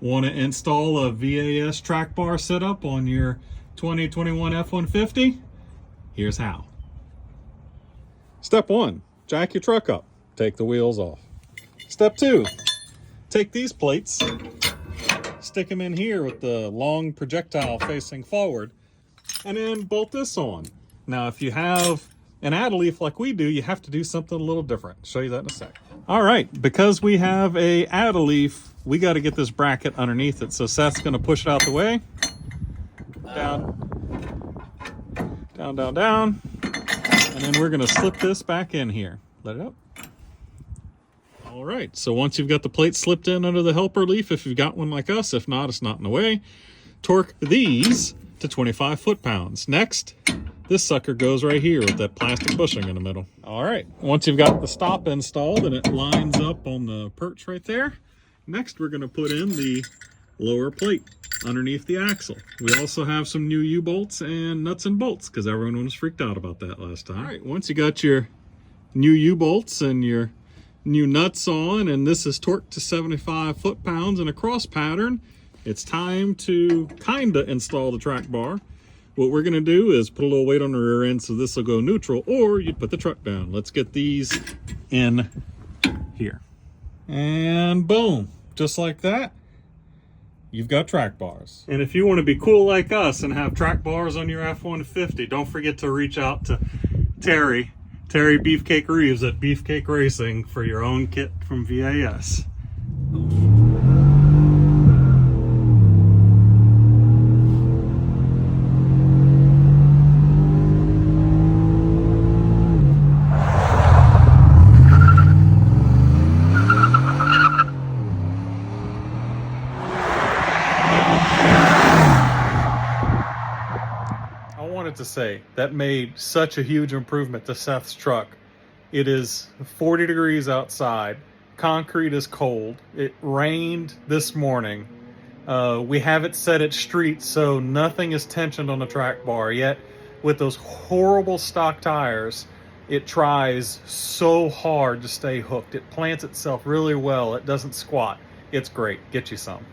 Want to install a VAS track bar setup on your 2021 F-150? Here's how. Step 1, jack your truck up. Take the wheels off. Step 2, take these plates, stick them in here with the long projectile facing forward, and then bolt this on. Now, if you have an add leaf like we do, you have to do something a little different. I'll show you that in a sec. All right, because we have a add leaf, we got to get this bracket underneath it. So Seth's going to push it out the way. Down, down, down, down. And then we're going to slip this back in here. Let it up. All right, so once you've got the plate slipped in under the helper leaf, if you've got one like us, if not, it's not in the way, torque these to 25 foot-pounds. Next, this sucker goes right here with that plastic bushing in the middle. All right, once you've got the stop installed and it lines up on the perch right there, next we're gonna put in the lower plate underneath the axle. We also have some new U-bolts and nuts and bolts because everyone was freaked out about that last time. All right, once you got your new U-bolts and your new nuts on, and this is torqued to 75 foot-pounds in a cross pattern, it's time to kinda install the track bar. What we're gonna do is put a little weight on the rear end so this will go neutral, or you'd put the truck down. Let's get these in here. And boom, just like that, you've got track bars. And if you wanna be cool like us and have track bars on your F-150, don't forget to reach out to Terry Beefcake Reeves at Beefcake Racing for your own kit from VAS. To say that made such a huge improvement to Seth's truck. It is 40 degrees outside, concrete is cold, it rained this morning, we have it set at street so nothing is tensioned on the track bar, yet with those horrible stock tires it tries so hard to stay hooked. It plants itself really well, it doesn't squat. It's great. Get you some.